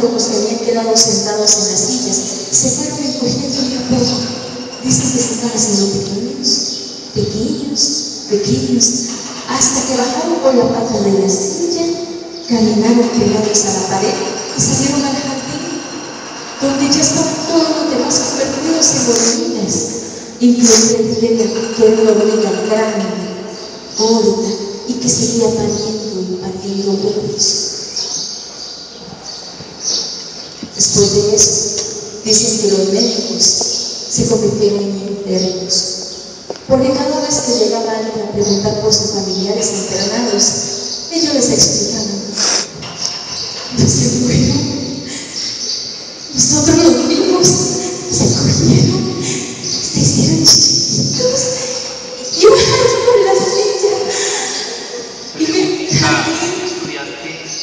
locos que habían quedado sentados en las sillas se fueron encogiendo de a poco. Dicen que se estaban haciendo pequeños, hasta que bajaron por la pata de la silla, caminaron pegados a la pared y salieron al jardín, donde ya estaban todos los demás convertidos en hormigas, incluso que era una hormiga grande, gorda, y que seguía pariendo huevos. Después de eso, dicen que los médicos se convirtieron en internos, porque cada vez que llegaba alguien a preguntar por sus familiares internados, ellos les explicaban: no se murieron, nosotros los vimos, se cogieron, se hicieron chiquitos y bajaron por la silla. Y en el jardín,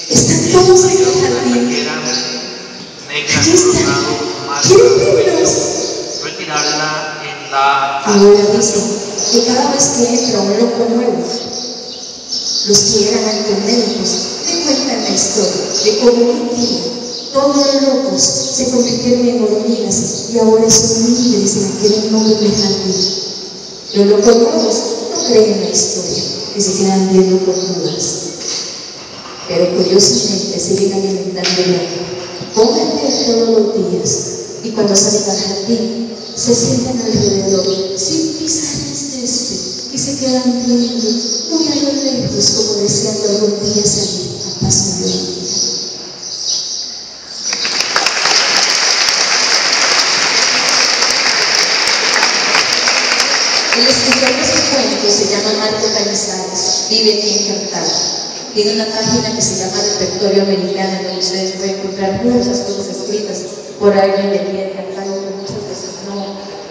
están todos en el jardín. Aquí están, ¿quieren verlos? Ahora dicen que cada vez que entra un loco nuevo, los que eran antes médicos le cuentan la historia de cómo un día todos los locos se convirtieron en hormigas y ahora son libres en aquel enorme jardín. Los locos nuevos no creen en la historia y se quedan viendo con dudas, pero curiosamente siguen alimentando el alma. Comen todos los días y cuando salen al jardín se sientan alrededor sin pisar el césped y se quedan viendo muy a lo lejos, como deseando algún día salir a pasar la vida. El escritor de su cuento se llama Marco Cañizares, vive aquí en Cartago. Tiene una página que se llama Repertorio Americano, donde ustedes pueden encontrar muchas cosas escritas por alguien de aquí de Cartago que muchas veces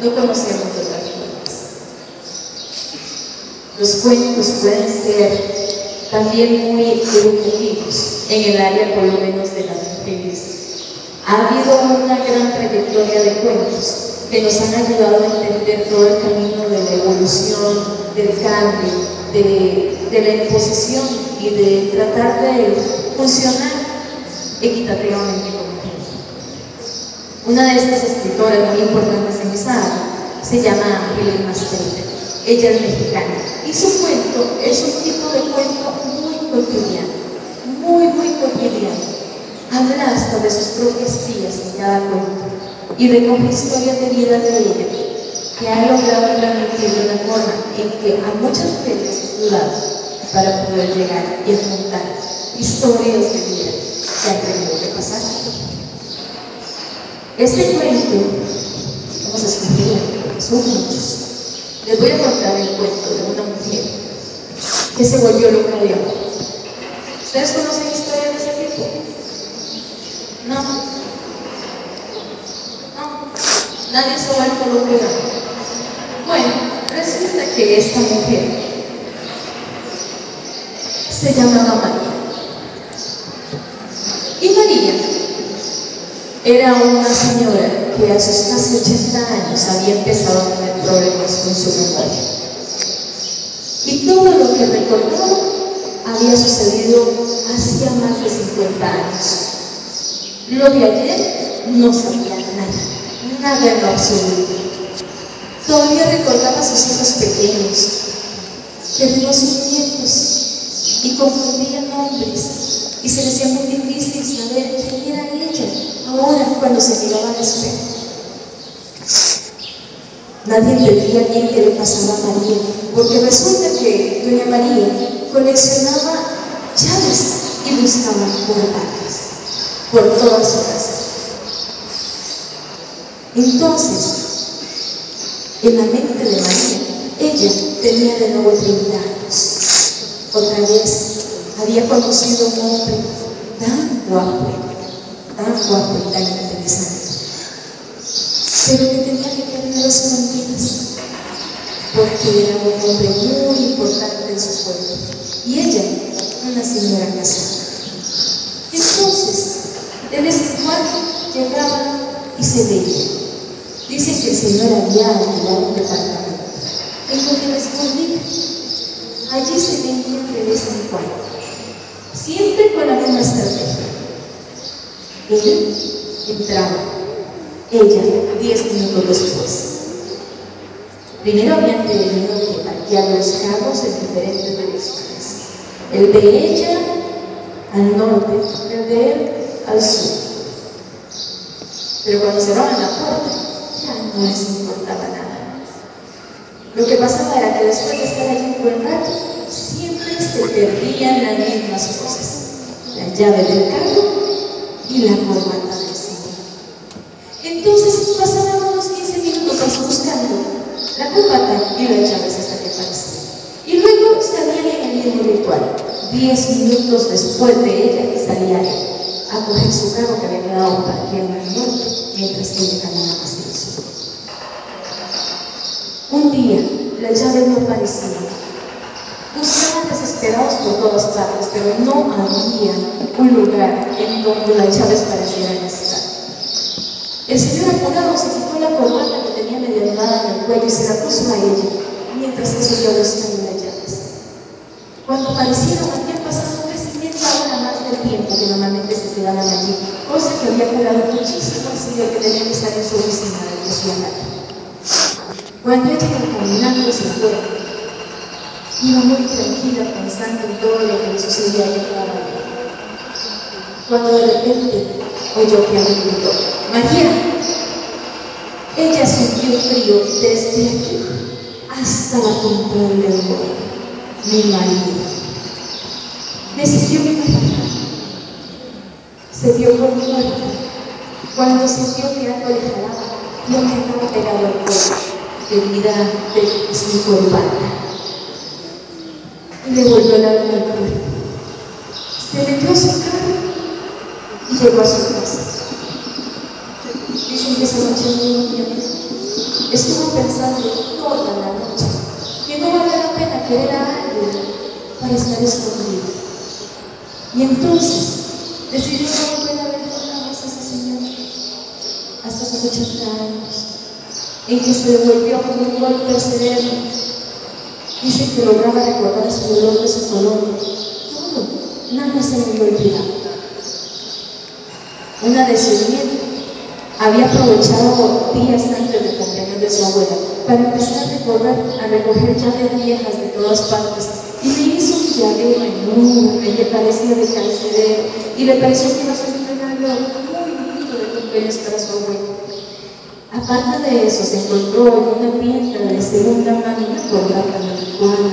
no conocemos de otras formas. Los cuentos pueden ser también muy educativos en el área, por lo menos, de las mujeres. Ha habido una gran trayectoria de cuentos que nos han ayudado a entender todo el camino de la evolución, del cambio, de la imposición y de tratar de funcionar equitativamente como gente. Una de estas escritoras muy importantes en esa área se llama Ángeles Mastreta. Ella es mexicana y su cuento es un tipo de cuento muy cotidiano, muy cotidiano. Habla hasta de sus propias tías en cada cuento y recoge historias de vida de ella que ha logrado transmitir de una forma en que a muchas mujeres ayudado para poder llegar y afrontar historias de vida que han tenido que pasar. Este cuento, vamos a escoger uno, son muchos. Les voy a contar el cuento de una mujer que se volvió loca de amor. ¿Ustedes conocen historias de ese tipo? No. Nadie se vuelve loca de amor. Bueno, resulta que esta mujer se llamaba María. Y María era una señora que a sus casi 80 años había empezado a tener problemas con su memoria. Y todo lo que recordaba había sucedido hacía más de 50 años. Lo de ayer no sabía nada en lo absoluto. Todavía recordaba a sus hijos pequeños, perdió a sus nietos y confundía nombres, y se le hacía muy difícil saber quién era ella ahora cuando se miraba al espejo. Nadie entendía bien qué le pasaba a María, porque resulta que doña María coleccionaba llaves y buscaba corbatas por toda su casa. Entonces, en la mente de María, ella tenía de nuevo 30 años. Otra vez había conocido a un hombre tan guapo y tan interesante, pero que tenía que querer escondidas, porque era un hombre muy importante en su pueblo, y ella, una señora casada. Entonces, de vez en cuando llegaba y se veía. Dicen que el Señor había alquilado un departamento en donde la escondía. Allí se veían de vez en cuando, siempre con la misma estrategia. Él entraba, ella 10 minutos después. Primero habían tenido que parquear los carros en diferentes direcciones. El de ella al norte, el de él al sur. Pero cuando cerraban la puerta, ya no les importaba nada. Lo que pasaba era que después de estar allí un buen rato, siempre se perdían las mismas cosas: la llave del carro y la corbata del señor. Entonces pasaban unos 15 minutos buscando la corbata y las llaves hasta que aparecían. Y luego salían en el mismo ritual. 10 minutos después de ella salía él a coger su carro que había quedado parqueado al norte, mientras que ella caminaba hacia el sur. Un día, las llaves no aparecían. Buscaban desesperados por todas partes, pero no había un lugar en donde las llaves parecieran estar. El señor apurado se quitó la corbata que tenía medio armada en el cuello y se la puso a ella, mientras que siguió buscando las llaves. Cuando aparecieron, habían pasado casi media hora más del tiempo que normalmente se quedaban allí, cosa que había curado muchísimo al señor que tenía que estar en su oficina de ciudad. Cuando ella iba caminando se fue, iba muy tranquila pensando en todo lo que le sucedía a ella. Cuando de repente oyó que alguien gritó: ¡María! Ella sintió frío desde aquí hasta la punta del dedo. Mi marido. Decidió matar. Se dio por muerta cuando sintió que algo le jalaba lo que estaba pegado al cuello, herida de su corbata. Y le volvió la luna al cuerpo. Se metió a su carro y llegó a su casa. Dicen que esa noche no durmió. Estuvo pensando toda la noche que no vale la pena querer a alguien para estar escondido. Y entonces decidió no volver a ver jamás a ese señor hasta sus 80 años, en que se devolvió con un golpe al cerebro. Dice que lograba recordar su dolor de su colonia. Todo, nada se le había olvidado. Una de sus nietas había aprovechado días antes del cumpleaños de su abuela para empezar a recoger llaves viejas de todas partes, y le hizo un llavero enorme que parecía de carcelero, y le pareció que iba a ser un regalo muy lindo de cumpleaños para su abuela. Aparte de eso, se encontró en una tienda de segunda mano una corbata anticuada,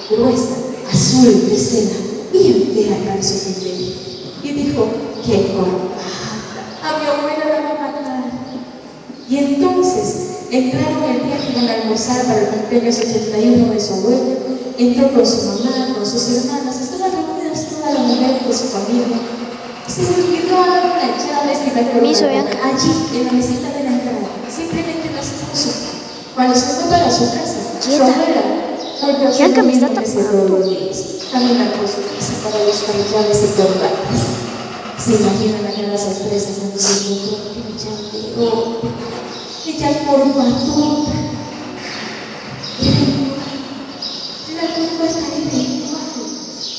gruesa, azul, de seda, bien fea para su cumpleaños, y dijo: ¡qué corbata! A mi abuela la va a matar. Y entonces entraron el día que iban a almorzar para el cumpleaños 81 de su abuela. Entró con su mamá, con sus hermanas, estaban reunidas toda la mujer de su familia. Se le olvidó dar las llaves y la corbata allí, en la mesita de la entrada. Simplemente las puso. Cuando se fue para su casa, su abuela volvió a hacer lo mismo que hacía todos los días: caminar por su casa para buscar llaves y corbatas. Se imaginan la cara sorpresa cuando se encontró aquella llave de oro, aquella corbatota. La corbata era igual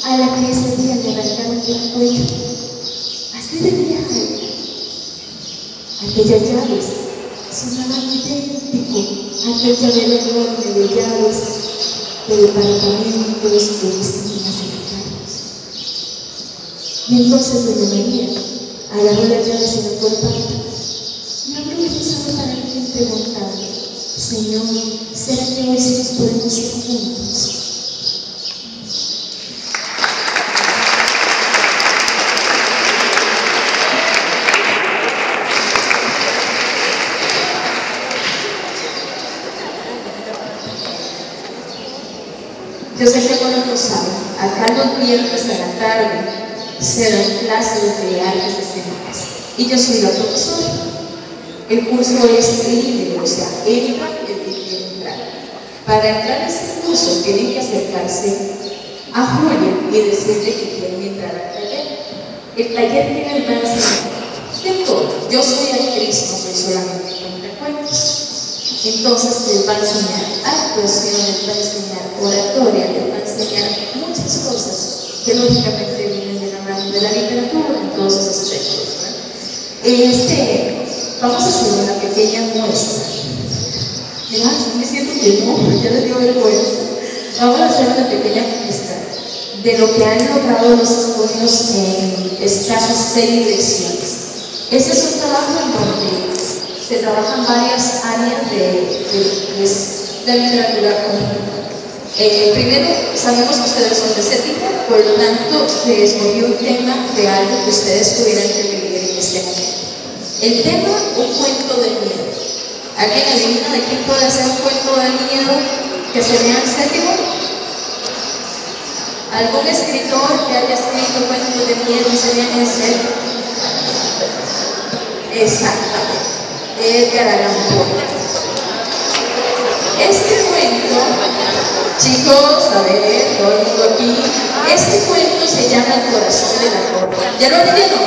a la que ese día le arrancaron del cuello. Así de vieja. Aquellas llaves sonaban idéntico a aquel llavero enorme de llaves del departamento de su oficina secretarios. Y entonces doña María agarró las llaves y la corbata y abrió quién sabe para quién preguntando: Señor, ¿será que hoy sí nos podemos ir juntos? Yo sé que algunos lo saben, acá los viernes a la tarde se dan clases de artes escénicas y yo soy la profesora. El curso es libre, o sea, entra el que quiere entrar. Para entrar a ese curso tienen que acercarse a Julia y decirle que quieren entrar al taller. El taller tiene el enseñar de todo. Yo soy actriz, no soy solamente cuentacuentos. Entonces les va a enseñar actuación, les va a enseñar oratoria, les va a enseñar muchas cosas que lógicamente vienen de la mano de la literatura en todos esos aspectos, ¿no? Vamos a hacer una pequeña muestra. Me siento que no, ya les dio vergüenza. Vamos a hacer una pequeña muestra de lo que han logrado los estudios en escasas 6 lecciones. Este es un trabajo en donde se trabajan varias áreas de la literatura común. Primero, sabemos que ustedes son de CETICA, por lo tanto, se escogió un tema de algo que ustedes tuvieran que vivir en este momento. El tema, un cuento del miedo. ¿Alguien adivina de quién puede hacer un cuento del miedo que se vea en séptimo? ¿Algún escritor que haya escrito cuentos de miedo y se vean en séptimo? Exactamente, Edgar Allan Poe. Este cuento, chicos, a ver, todo el mundo aquí, este cuento se llama El corazón de la torre. ¿Ya lo leyeron?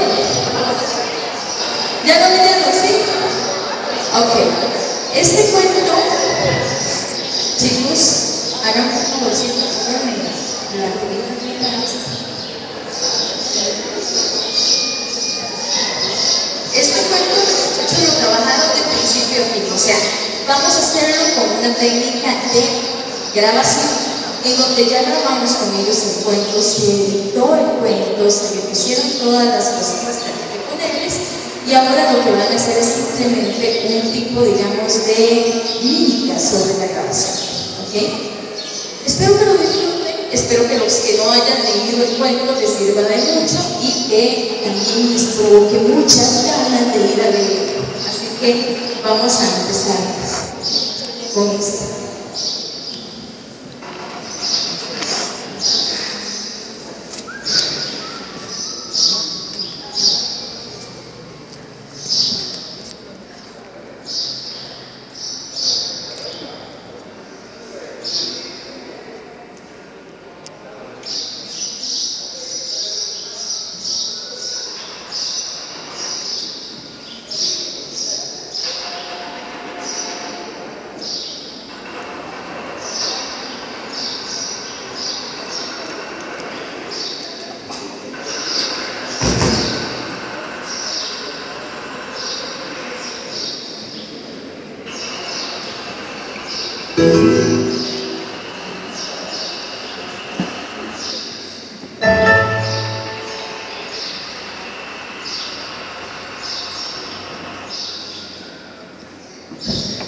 ¿Ya lo leyeron, sí? Ok. Este cuento, chicos, hagan un favorcito, pónganme la actividad de la lista. Este cuento, muchachos, lo trabajaron de principio a fin, o sea, vamos a hacerlo con una técnica de grabación, en donde ya grabamos con ellos el cuento, se editó el cuento, se le pusieron todas las cositas que hay que ponerles, y ahora lo que van a hacer es simplemente un tipo, digamos, de mímica sobre la grabación, ¿ok? Espero que lo disfruten, espero que los que no hayan leído el cuento les sirva de mucho y que también les provoque muchas ganas de ir a leerlo. Así que vamos a empezar con esto.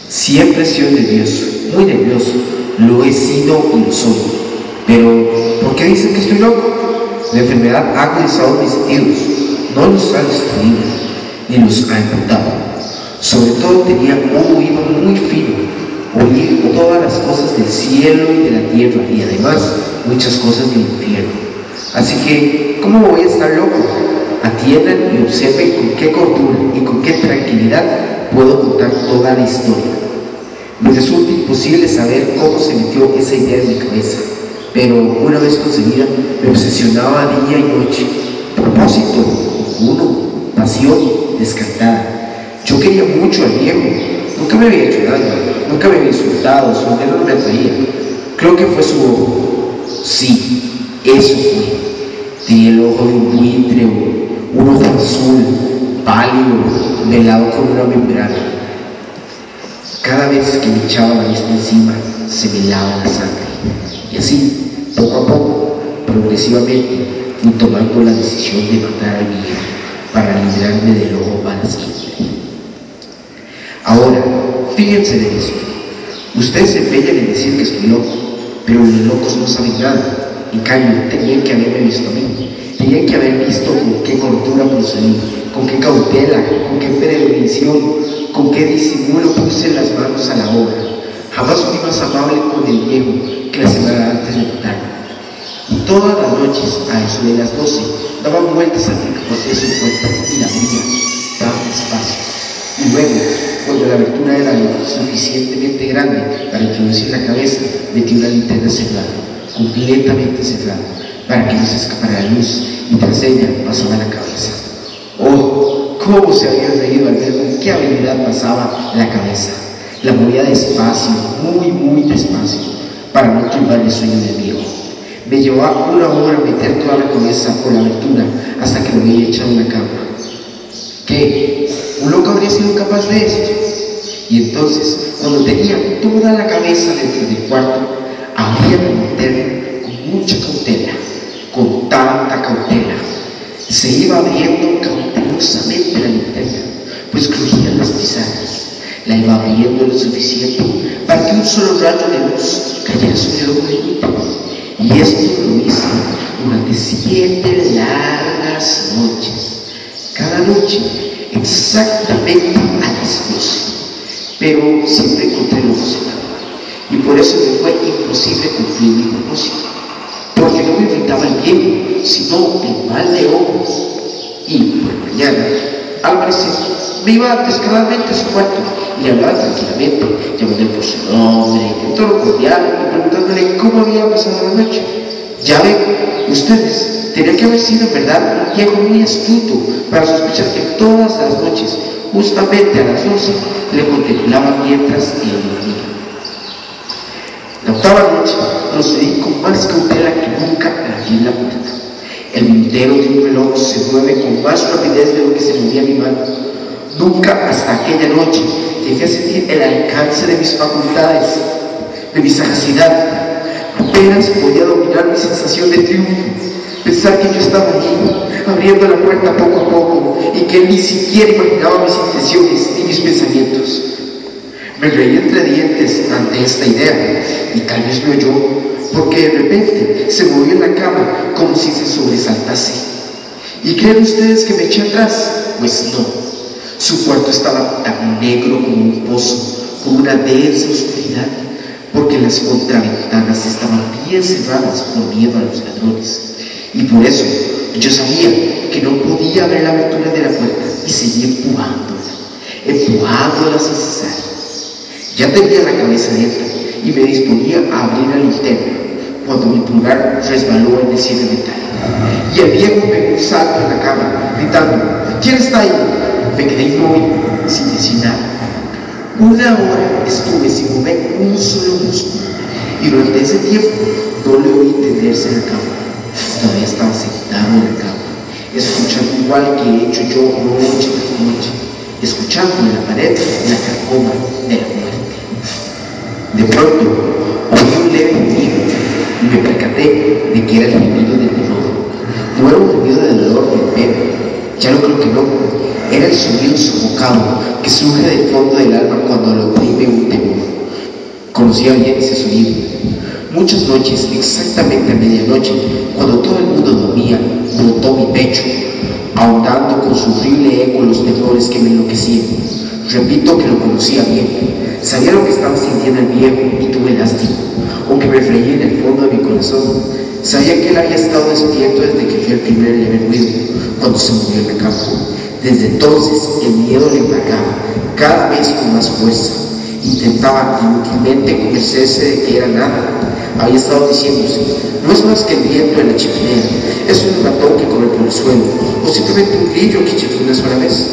Siempre he sido nervioso, muy nervioso, lo he sido y lo soy. Pero, ¿por qué dicen que estoy loco? La enfermedad ha agudizado mis sentidos, no los ha destruido, ni los ha emputado. Sobre todo tenía un oído muy fino, oí todas las cosas del cielo y de la tierra, y además muchas cosas del infierno. Así que, ¿cómo voy a estar loco? Atiendan y observen con qué cordura y con qué tranquilidad puedo contar toda la historia. Me resulta imposible saber cómo se metió esa idea en mi cabeza, pero una vez concebida me obsesionaba día y noche. Propósito, ninguno, pasión, descartada. Yo quería mucho al viejo, nunca me había hecho daño, nunca me había insultado, su dinero no me atraía. Creo que fue su ojo. Sí, eso fue. Tenía el ojo de un buitre, un ojo azul, pálido, velado con una membrana. Cada vez que me echaba la vista encima, se me helaba la sangre. Y así, poco a poco, progresivamente, fui tomando la decisión de matar al viejo para librarme del ojo para siempre. Ahora, fíjense de esto. Ustedes se empeñan en decir que estoy loco, pero los locos no saben nada. En cambio, tenían que haberme visto a mí. Tenían que haber visto con qué cordura procedí, con qué cautela, con qué previsión, con qué disimulo puse las manos a la obra. Jamás fui más amable con el viejo que la semana antes de matarlo. Y todas las noches, a eso de las 12, daban vueltas a mi capote sin cuenta y la abría, daban espacio. Y luego, cuando la abertura era lo suficientemente grande para introducir la cabeza, metí una linterna cerrada, completamente cerrada, para que no se escapara la luz, y tras ella pasaba la cabeza. ¡Oh! ¿Cómo se había reído al ver con qué habilidad pasaba la cabeza? La movía despacio, muy despacio, para no turbar el sueño del viejo. Me llevaba una hora meter toda la cabeza por la abertura hasta que lo había echado en la cama. ¿Qué? ¿Un loco habría sido capaz de esto? Y entonces, cuando tenía toda la cabeza dentro del cuarto, abría la linterna con mucha cautela, con tanta cautela. Se iba abriendo cautelosamente la linterna, pues crujían las pisadas. La iba abriendo lo suficiente para que un solo rayo de luz cayera sobre el ojo de Peter. Y esto lo hice durante 7 largas noches. Cada noche exactamente a las 12. Pero siempre encontré lo posible. Y por eso me fue imposible cumplir mi propósito. Porque no me irritaba el viejo, sino el mal de ojos. Y por la mañana, al parecer, me iba descaradamente a su cuarto y le hablaba tranquilamente, llamándole por su nombre, en tono cordial, y preguntándole cómo había pasado la noche. Ya ven, ustedes, tenía que haber sido en verdad un viejo muy astuto para sospechar que todas las noches, justamente a las 12, le contemplaba mientras él dormía. La octava noche procedí con más cautela que nunca a abrir la puerta. El minutero de un reloj se mueve con más rapidez de lo que se movía mi mano. Nunca hasta aquella noche llegué a sentir el alcance de mis facultades, de mi sagacidad. Apenas podía dominar mi sensación de triunfo, pensar que yo estaba allí, abriendo la puerta poco a poco, y que él ni siquiera imaginaba mis intenciones ni mis pensamientos. Me reí entre dientes ante esta idea, y tal vez me oyó, porque de repente se movió en la cama como si se sobresaltase. ¿Y creen ustedes que me eché atrás? Pues no. Su cuarto estaba tan negro como un pozo, con una densa oscuridad, porque las contraventanas estaban bien cerradas por miedo a los ladrones. Y por eso yo sabía que no podía abrir la abertura de la puerta y seguí empujándola sin cesar. Ya tenía la cabeza dentro y me disponía a abrir la linterna cuando mi pulgar resbaló en el cierre metálico. Y el viejo pegó un salto en la cama, gritando: ¿quién está ahí? Me quedé inmóvil, sin decir nada. 1 hora estuve sin mover un solo músculo, y durante ese tiempo no le oí tenderse en la cama. Todavía estaba sentado en la cama, escuchando igual que he hecho yo noche tras noche, escuchando en la pared la carcoma de la muerte. De pronto oí un leve gemido y me percaté de que era el gemido del dolor. No era un gemido de dolor del perro, ya no creo que no. Era el sonido sofocado que surge del fondo del alma cuando lo oprime un temor. Conocía bien ese sonido. Muchas noches, exactamente a medianoche, cuando todo el mundo dormía, brotó mi pecho, ahondando con su horrible eco los temores que me enloquecían. Repito que lo conocía bien. Sabía lo que estaba sintiendo el viejo y tuve lástima, aunque me freí en el fondo de mi corazón. Sabía que él había estado despierto desde que fui el primer leve ruido, cuando se movió en la cama. Desde entonces el miedo le embargaba, cada vez con más fuerza. Intentaba inútilmente convencerse de que era nada. Había estado diciéndose: no es más que el viento en la chimenea, es un ratón que corre por el suelo, o simplemente un grillo que chifló una sola vez.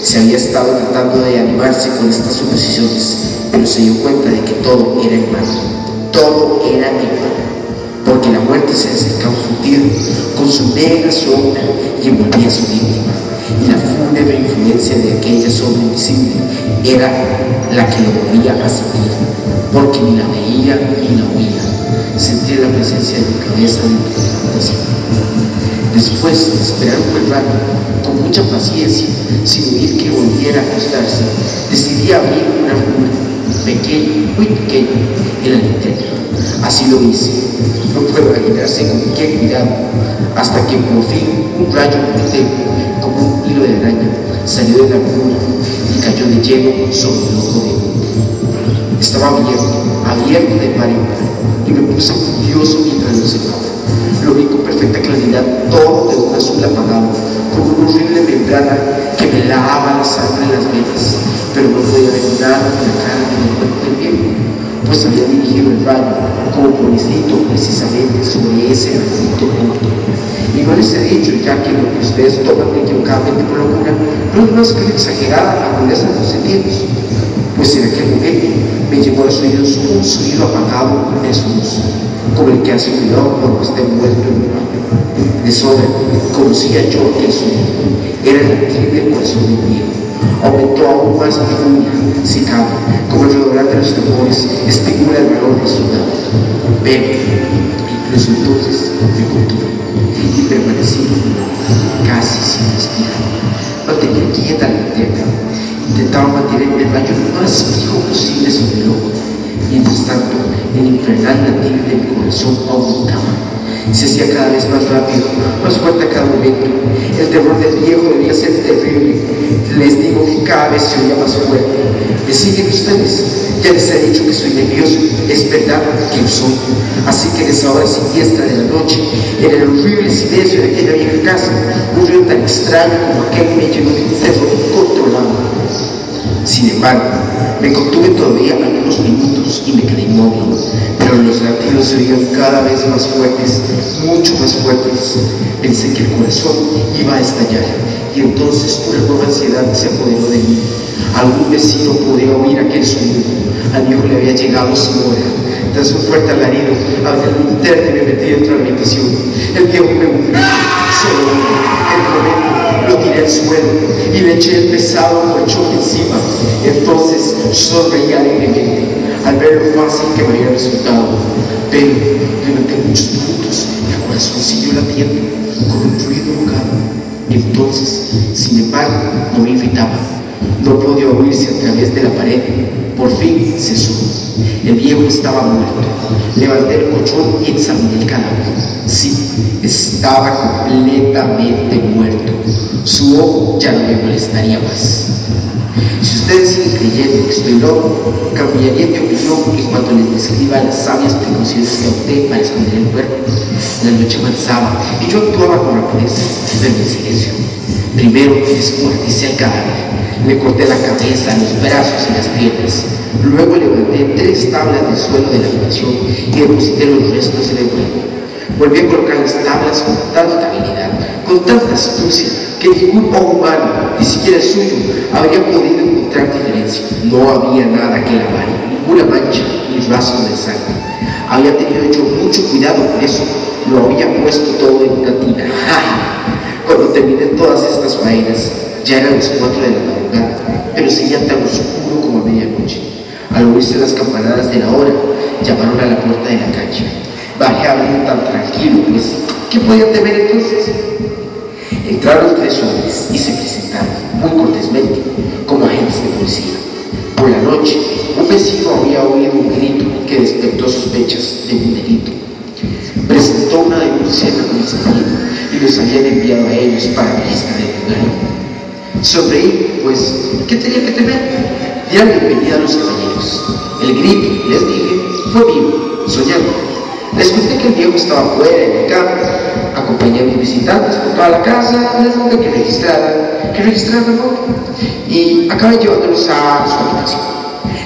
Se había estado tratando de animarse con estas suposiciones, pero se dio cuenta de que todo era en vano. Todo era en vano, porque la muerte se acercaba sutil, con su negra sombra, y envolvía a su víctima. Y la fúnebre influencia de aquella sombra invisible era la que lo movía a seguir, porque ni la veía ni la oía. Sentía la presencia de mi cabeza dentro de la habitación. Después de esperar un buen rato, con mucha paciencia, sin oír que volviera a acostarse, decidí abrir una ranura pequeña, muy pequeña, en la linterna. Así lo hice. No puedo imaginarse con qué cuidado, hasta que por fin un rayo mortero, como un hilo de araña, salió de la ranura y cayó de lleno sobre el ojo de uno. Estaba abierto de par en par, y me puse furioso mientras lo observaba. Lo vi con perfecta claridad, todo de un azul apagado, como una horrible membrana que me lavaba la sangre en las venas, pero no podía ver nada de la cara ni del cuerpo del viejo, pues había dirigido el rayo, como por instinto, precisamente sobre ese maldito punto. Y no les he dicho ya que lo que ustedes toman equivocadamente por locura no es más que una exagerada agudeza de los sentidos, pues en aquel momento me llegó a los oídos un sonido apagado y desnudo, como el que hace cuidado cuando esté muerto en un baño. De sobra conocía yo aquel sonido, Era el latir del corazón del viejo. Aumentó aún más mi furia, secado, como el redolar de los tambores estimula el valor del soldado. Pero, incluso entonces, me contuve y permanecí casi sin respirar. Mantenía quieta la linterna, intentaba mantener el rayo lo más fijo posible sobre el ojo. Mientras tanto, el infernal latir de mi corazón aumentaba. Se hacía cada vez más rápido, más fuerte a cada momento. El terror del viejo debía ser terrible. Les digo que cada vez se oía más fuerte. ¿Me siguen ustedes? Ya les he dicho que soy nervioso. Es verdad que lo soy. Así que en esa hora siniestra de la noche, en el horrible silencio de aquella vieja casa, un ruido tan extraño como aquel me llenó de un terror incontrolable. Sin embargo, me contuve todavía algunos minutos y me quedé inmóvil, pero los latidos se oían cada vez más fuertes, mucho más fuertes. Pensé que el corazón iba a estallar y entonces una nueva ansiedad se apoderó de mí. Algún vecino podía oír aquel sonido. Al viejo le había llegado su hora. Tras un fuerte alarido, abrí la linterna y me metí dentro de la habitación. El viejo me hundió, solo el momento. Lo tiré al suelo y le eché el pesado colchón encima. Entonces sonreí alegremente al ver lo fácil que me había resultado. Pero durante muchos minutos el corazón siguió latiendo con un ruido ahogado. Entonces, sin embargo, no me irritaba. No podía oírse a través de la pared. Por fin cesó. El viejo estaba muerto. Levanté el colchón y examiné el cadáver. Sí, estaba completamente muerto. Su ojo ya no me molestaría más. Si ustedes siguen creyendo que estoy loco, cambiaría mi opinión en cuanto les describa las sabias precauciones que adopté para esconder el cuerpo. La noche avanzaba y yo actuaba con rapidez, pero en silencio. Primero descuarticé el cadáver. Le corté la cabeza, los brazos y las piernas. Luego levanté 3 tablas del suelo de la habitación y deposité los restos en el cuerpo. Volví a colocar las tablas con tanta habilidad, con tanta astucia, que ningún ojo humano, ni siquiera el suyo, habría podido encontrar diferencia. No había nada que lavar, ninguna mancha ni rastro de sangre. Había tenido yo mucho cuidado con eso. Lo había puesto todo en una tina. Cuando terminé todas estas faenas, ya eran las 4 de la madrugada, pero seguía tan oscuro como a medianoche. Al oírse las campanadas de la hora, llamaron a la puerta de la calle. Bajé a abrir tan tranquilo, pues, ¿qué podía temer entonces? Entraron 3 hombres y se presentaron, muy cortésmente, como agentes de policía. Por la noche, un vecino había oído un grito que despertó sospechas de un delito. Presentó una denuncia en la comisaría y los habían enviado a ellos para registrar el lugar. Sonreí, pues, ¿qué tenía que temer? Dieron bienvenida a los caballeros. El grito, les dije, fue mío, soñando. Les conté que el viejo estaba fuera en el campo. Acompañé a mis visitantes por toda la casa, les mandé que registraran la moto y acabé llevándolos a su habitación.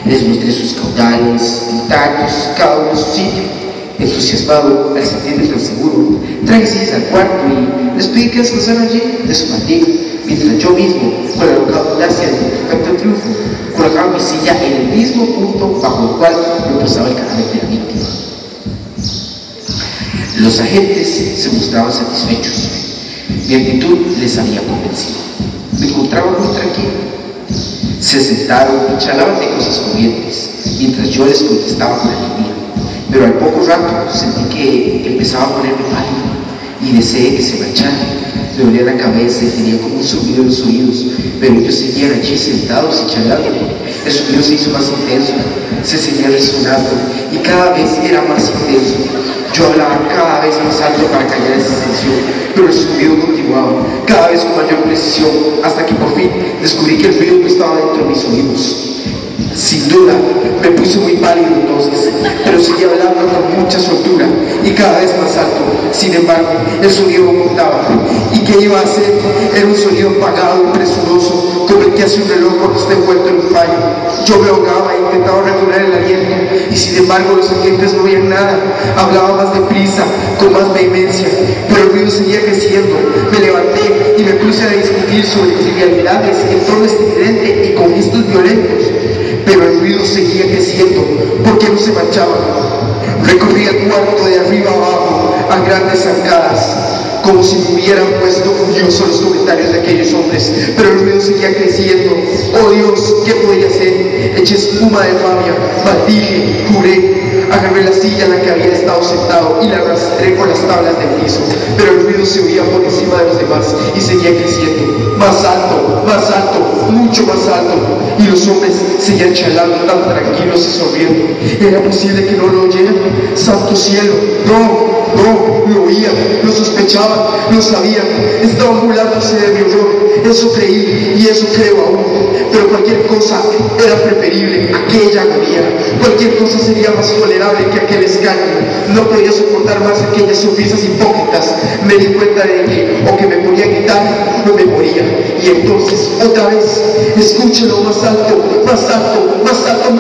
Les mostré sus caudales intactos, cada uno en su sitio. Entusiasmado al sentirme tan seguro, traje sillas al cuarto y les pedí que descansaran allí de su fatiga, mientras yo mismo, con la loca audacia de mi perfecto triunfo, colocaba mi silla en el mismo punto bajo el cual reposaba el cadáver de la víctima. Los agentes se mostraban satisfechos. Mi actitud les había convencido. Me encontraba muy tranquilo. Se sentaron y charlaban de cosas corrientes, mientras yo les contestaba con alegría. Pero al poco rato sentí que empezaba a ponerme pálido y deseé que se marcharan. Me dolía la cabeza y tenía como un zumbido en los oídos, pero ellos seguían allí sentados y charlando. El sonido se hizo más intenso, se seguía resonando y cada vez era más intenso. Yo hablaba cada vez más alto para callar esa tensión, pero el sonido continuaba, cada vez con mayor precisión, hasta que por fin descubrí que el ruido no estaba dentro de mis oídos. Sin duda, me puse muy pálido entonces, pero seguía hablando con mucha soltura y cada vez más alto. Sin embargo, el sonido aumentaba. ¿Y qué iba a hacer? Era un sonido apagado y presuroso, como el que hace un reloj cuando está envuelto en un paño. Yo me ahogaba e intentaba regular el aliento, y sin embargo los agentes no oían nada. Hablaba más deprisa, con más vehemencia, pero el ruido seguía creciendo. Me levanté y me puse a discutir sobre trivialidades en tono estridente y con gestos violentos. Pero el ruido seguía creciendo. ¿Por qué no se marchaba? Recorrí el cuarto de arriba abajo a grandes zancadas. como si me hubieran puesto furioso los comentarios de aquellos hombres, pero el ruido seguía creciendo. Oh Dios, ¿qué podía hacer? Eché espuma de fabia, maldije, juré, agarré la silla en la que había estado sentado y la arrastré con las tablas del piso, pero el ruido se oía por encima de los demás y seguía creciendo, más alto, mucho más alto, y los hombres seguían charlando tan tranquilos y sonriendo. ¿Era posible que no lo oyeran? ¡Santo cielo! No, lo oían, lo sospechaban, lo sabían, estaban burlándose de mi horror. Eso creí y eso creo aún, pero cualquier cosa era preferible a aquella agonía. Cualquier cosa sería más tolerable que aquel escarnio. No podía soportar más aquellas sonrisas hipócritas. Me di cuenta de que o que me ponía a gritar o me moría. Y entonces, otra vez, escúchenlo más alto,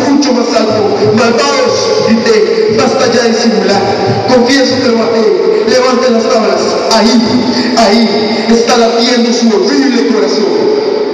mucho más alto. ¡Malvados!, grité, basta ya de simular. Confieso que lo maté. Levanten las tablas. Ahí está latiendo su horrible corazón.